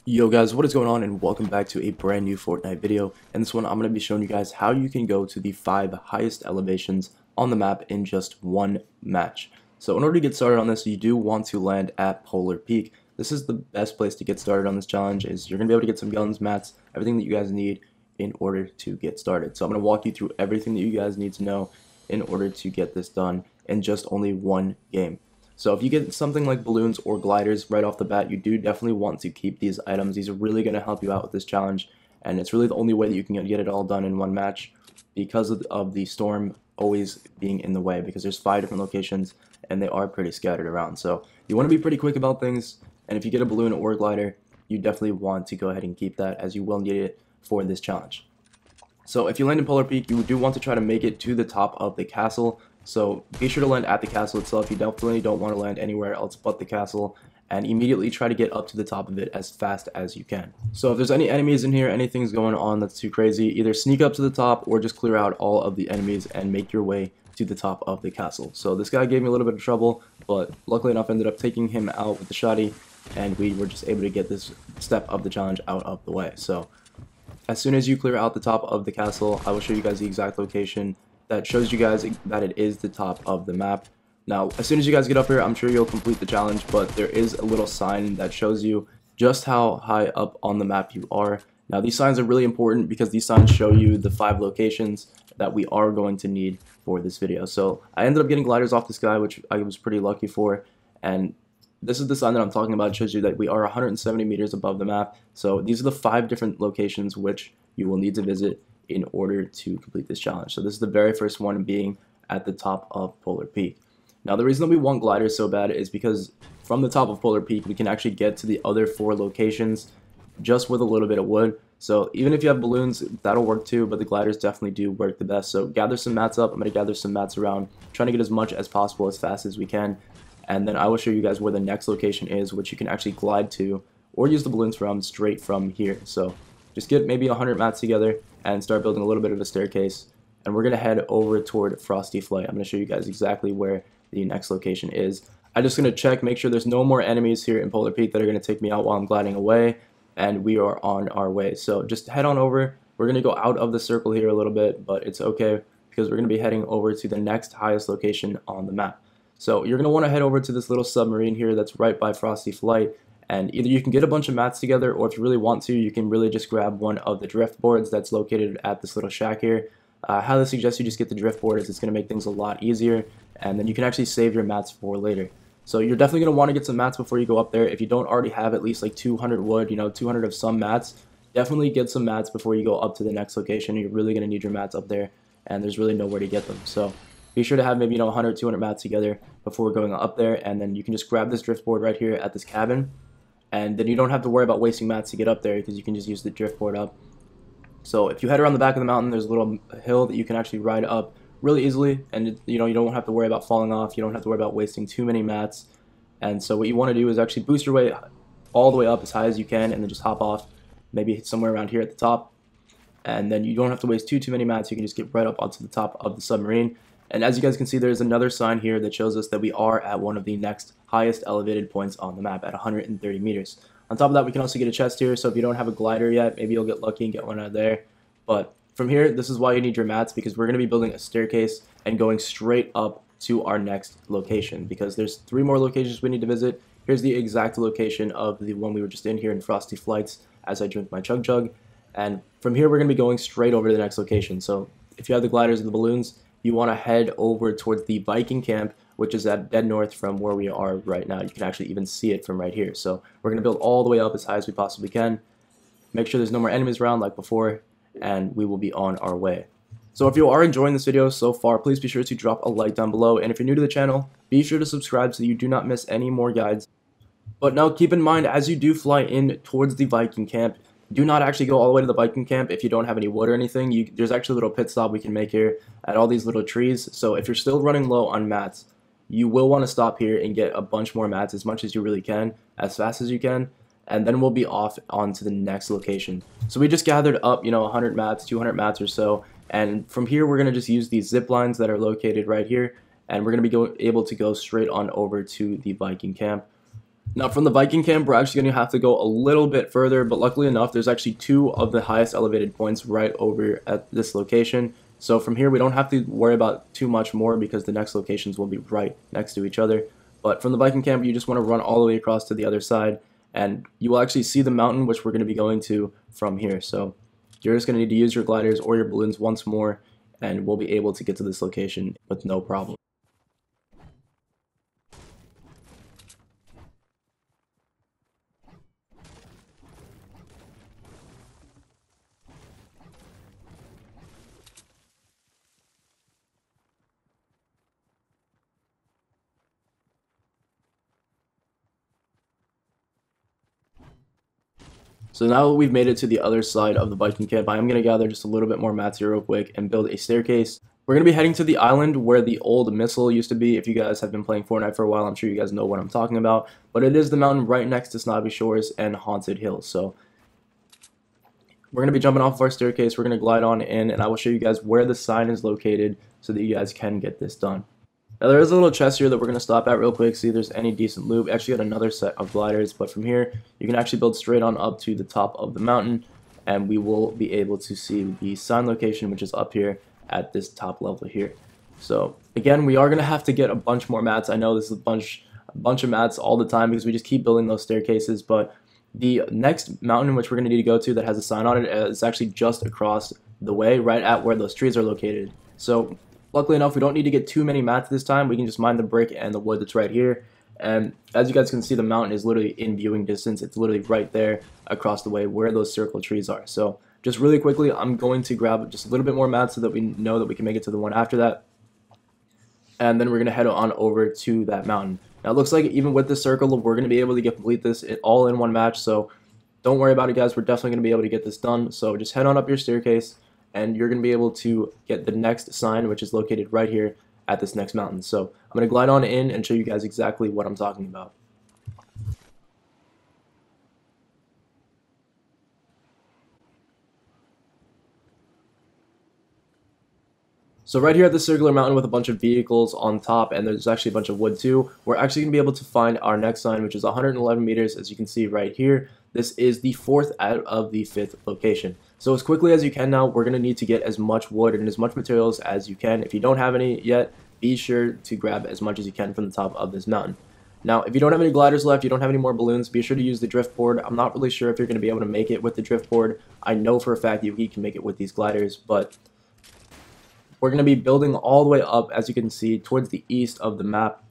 Yo guys, what is going on, and welcome back to a brand new Fortnite video. In this one, I'm going to be showing you guys how you can go to the 5 highest elevations on the map in just one match. So in order to get started on this, you do want to land at Polar Peak. This is the best place to get started on this challenge, as you're going to be able to get some guns, mats, everything that you guys need in order to get started. So I'm going to walk you through everything that you guys need to know in order to get this done in just only one game. So if you get something like balloons or gliders right off the bat, you do definitely want to keep these items. These are really going to help you out with this challenge, and it's really the only way that you can get it all done in one match because of the storm always being in the way, because there's 5 different locations and they are pretty scattered around. So you want to be pretty quick about things, and if you get a balloon or a glider, you definitely want to go ahead and keep that, as you will need it for this challenge. So if you land in Polar Peak, you do want to try to make it to the top of the castle. So be sure to land at the castle itself. You definitely don't want to land anywhere else but the castle, and immediately try to get up to the top of it as fast as you can. So if there's any enemies in here, anything's going on that's too crazy, either sneak up to the top or just clear out all of the enemies and make your way to the top of the castle. So this guy gave me a little bit of trouble, but luckily enough, I ended up taking him out with the shotty, and we were just able to get this step of the challenge out of the way. So as soon as you clear out the top of the castle, I will show you guys the exact location that shows you guys that it is the top of the map. Now, as soon as you guys get up here, I'm sure you'll complete the challenge, but there is a little sign that shows you just how high up on the map you are. Now, these signs are really important because these signs show you the 5 locations that we are going to need for this video. So I ended up getting gliders off this guy, which I was pretty lucky for, and this is the sign that I'm talking about. It shows you that we are 170 meters above the map. So these are the 5 different locations which you will need to visit in order to complete this challenge. So this is the very first one, being at the top of Polar Peak. Now the reason that we want gliders so bad is because from the top of Polar Peak we can actually get to the other 4 locations just with a little bit of wood. So even if you have balloons, that'll work too, but the gliders definitely do work the best. So gather some mats up. I'm going to gather some mats around, trying to get as much as possible as fast as we can, and then I will show you guys where the next location is, which you can actually glide to or use the balloons from straight from here. So just get maybe 100 mats together and start building a little bit of a staircase, and we're going to head over toward Frosty Flight. I'm going to show you guys exactly where the next location is. I'm just going to check, make sure there's no more enemies here in Polar Peak that are going to take me out while I'm gliding away, and we are on our way. So just head on over. We're going to go out of the circle here a little bit, but it's okay because we're going to be heading over to the next highest location on the map. So you're going to want to head over to this little submarine here that's right by Frosty Flight, and either you can get a bunch of mats together, or if you really want to, you can really just grab one of the drift boards that's located at this little shack here. I highly suggest you just get the drift board, as it's going to make things a lot easier, and then you can actually save your mats for later. So you're definitely going to want to get some mats before you go up there. If you don't already have at least like 200 wood, 200 of some mats, definitely get some mats before you go up to the next location. You're really going to need your mats up there, and there's really nowhere to get them. So be sure to have maybe 100, 200 mats together before going up there, and then you can just grab this drift board right here at this cabin, and then you don't have to worry about wasting mats to get up there because you can just use the drift board up. So if you head around the back of the mountain, there's a little hill that you can actually ride up really easily, and you don't have to worry about falling off. You don't have to worry about wasting too many mats. And so what you want to do is actually boost your way all the way up as high as you can, and then just hop off maybe somewhere around here at the top, and then you don't have to waste too many mats. You can just get right up onto the top of the submarine. And as you guys can see, there's another sign here that shows us that we are at one of the next highest elevated points on the map at 130 meters. On top of that, we can also get a chest here, so if you don't have a glider yet, maybe you'll get lucky and get one out there. But from here, this is why you need your mats, because we're going to be building a staircase and going straight up to our next location, because there's 3 more locations we need to visit. Here's the exact location of the one we were just in here in Frosty Flights as I drink my chug jug. And from here, we're going to be going straight over to the next location. So if you have the gliders and the balloons, you want to head over towards the Viking Camp, which is at dead north from where we are right now. You can actually even see it from right here. So we're going to build all the way up as high as we possibly can. Make sure there's no more enemies around like before, and we will be on our way. So if you are enjoying this video so far, please be sure to drop a like down below. And if you're new to the channel, be sure to subscribe so you do not miss any more guides. But now keep in mind, as you do fly in towards the Viking Camp, do not actually go all the way to the Viking Camp if you don't have any wood or anything. There's actually a little pit stop we can make here at all these little trees. So if you're still running low on mats, you will want to stop here and get a bunch more mats, as much as you really can, as fast as you can, and then we'll be off on to the next location. So we just gathered up, 100 mats, 200 mats or so, and from here we're going to just use these zip lines that are located right here, and we're going to be able to go straight on over to the Viking Camp. Now from the Viking camp, we're actually going to have to go a little bit further, but luckily enough, there's actually 2 of the highest elevated points right over at this location. So from here, we don't have to worry about too much more because the next locations will be right next to each other. But from the Viking camp, you just want to run all the way across to the other side, and you will actually see the mountain, which we're going to be going to from here. So you're just going to need to use your gliders or your balloons once more, and we'll be able to get to this location with no problem. So now that we've made it to the other side of the Viking camp, I am going to gather just a little bit more mats here real quick and build a staircase. We're going to be heading to the island where the old missile used to be. If you guys have been playing Fortnite for a while, I'm sure you guys know what I'm talking about. But it is the mountain right next to Snobby Shores and Haunted Hills. So we're going to be jumping off of our staircase. We're going to glide on in, and I will show you guys where the sign is located so that you guys can get this done. Now there is a little chest here that we're going to stop at real quick, see if there's any decent loot. We actually got another set of gliders, but from here you can actually build straight on up to the top of the mountain, and we will be able to see the sign location, which is up here at this top level here. So again, we are going to have to get a bunch more mats. I know this is a bunch of mats all the time because we just keep building those staircases, but the next mountain which we're going to need to go to that has a sign on it is actually just across the way, right at where those trees are located. So luckily enough, we don't need to get too many mats this time. We can just mine the brick and the wood that's right here. And as you guys can see, the mountain is literally in viewing distance. It's literally right there across the way where those circle trees are. So just really quickly, I'm going to grab just a little bit more mats so that we know that we can make it to the one after that. And then we're going to head on over to that mountain. Now it looks like even with this circle, we're going to be able to complete this all in one match. So don't worry about it, guys. We're definitely going to be able to get this done. So just head on up your staircase, and you're going to be able to get the next sign, which is located right here at this next mountain. So I'm going to glide on in and show you guys exactly what I'm talking about. So right here at the circular mountain with a bunch of vehicles on top, and there's actually a bunch of wood too, we're actually going to be able to find our next sign, which is 111 meters, as you can see right here. This is the 4th out of the 5th location. So as quickly as you can now, we're going to need to get as much wood and as much materials as you can. If you don't have any yet, be sure to grab as much as you can from the top of this mountain. Now, if you don't have any gliders left, you don't have any more balloons, be sure to use the drift board. I'm not really sure if you're going to be able to make it with the drift board. I know for a fact you can make it with these gliders, but we're going to be building all the way up, as you can see, towards the east of the map.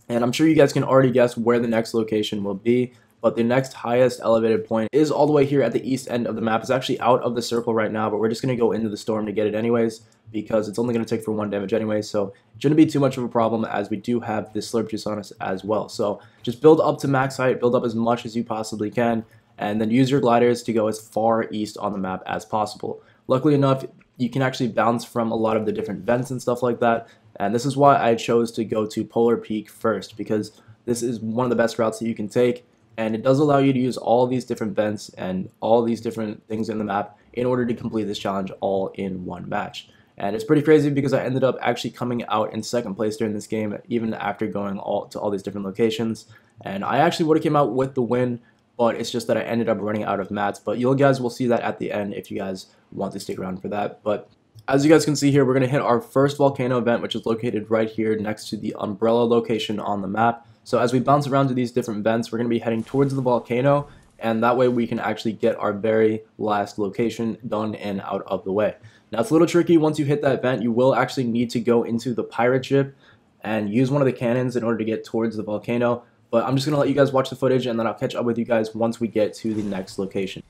And I'm sure you guys can already guess where the next location will be. But the next highest elevated point is all the way here at the east end of the map. It's actually out of the circle right now, but we're just going to go into the storm to get it anyways, because it's only going to take for 1 damage anyway. So it shouldn't be too much of a problem, as we do have this slurp juice on us as well. So just build up to max height, build up as much as you possibly can, and then use your gliders to go as far east on the map as possible. Luckily enough, you can actually bounce from a lot of the different vents and stuff like that, and this is why I chose to go to Polar Peak first, because this is one of the best routes that you can take, and it does allow you to use all these different vents and all these different things in the map in order to complete this challenge all in one match. And it's pretty crazy because I ended up actually coming out in 2nd place during this game, even after going to all these different locations, and I actually would have came out with the win, but it's just that I ended up running out of mats. But you guys will see that at the end if you guys want to stick around for that. But as you guys can see here, we're going to hit our first volcano event, which is located right here next to the umbrella location on the map. So as we bounce around to these different vents, we're going to be heading towards the volcano, and that way we can actually get our very last location done and out of the way. Now it's a little tricky. Once you hit that vent, you will actually need to go into the pirate ship and use one of the cannons in order to get towards the volcano. But I'm just going to let you guys watch the footage, and then I'll catch up with you guys once we get to the next location.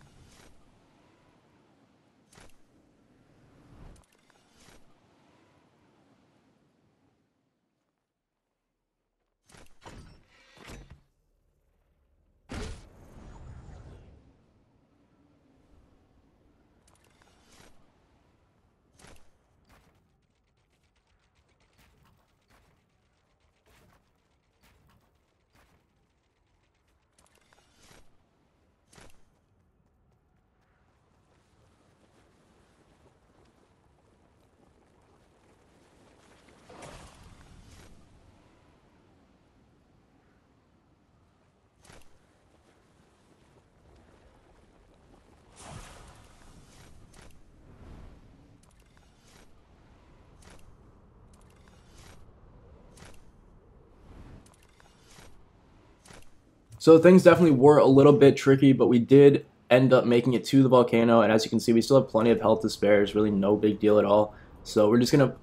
So things definitely were a little bit tricky, but we did end up making it to the volcano, and as you can see, we still have plenty of health to spare. It's really no big deal at all. So we're just gonna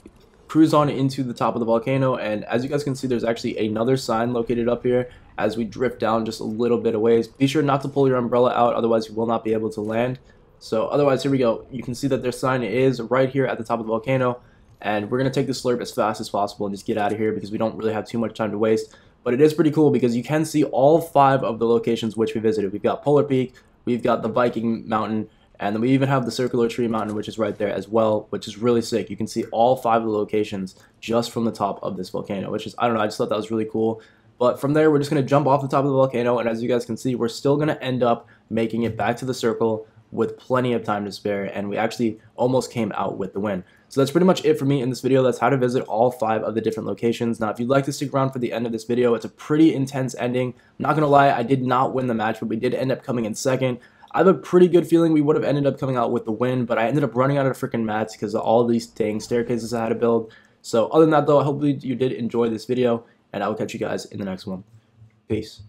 cruise on into the top of the volcano, and as you guys can see, there's actually another sign located up here as we drift down just a little bit of ways. Be sure not to pull your umbrella out, otherwise you will not be able to land. So otherwise, here we go. You can see that their sign is right here at the top of the volcano, and we're gonna take the slurp as fast as possible and just get out of here because we don't really have too much time to waste. But it is pretty cool because you can see all 5 of the locations which we visited. We've got Polar Peak, we've got the Viking Mountain, and then we even have the Circular Tree Mountain, which is right there as well, which is really sick. You can see all 5 of the locations just from the top of this volcano, which is, I don't know, I just thought that was really cool. But from there, we're just going to jump off the top of the volcano, and as you guys can see, we're still going to end up making it back to the circle with plenty of time to spare, and we actually almost came out with the win. So that's pretty much it for me in this video. That's how to visit all 5 of the different locations. Now, if you'd like to stick around for the end of this video, it's a pretty intense ending. I'm not going to lie, I did not win the match, but we did end up coming in second. I have a pretty good feeling we would have ended up coming out with the win, but I ended up running out of freaking mats because of all these dang staircases I had to build. So other than that, though, hopefully you did enjoy this video, and I will catch you guys in the next one. Peace.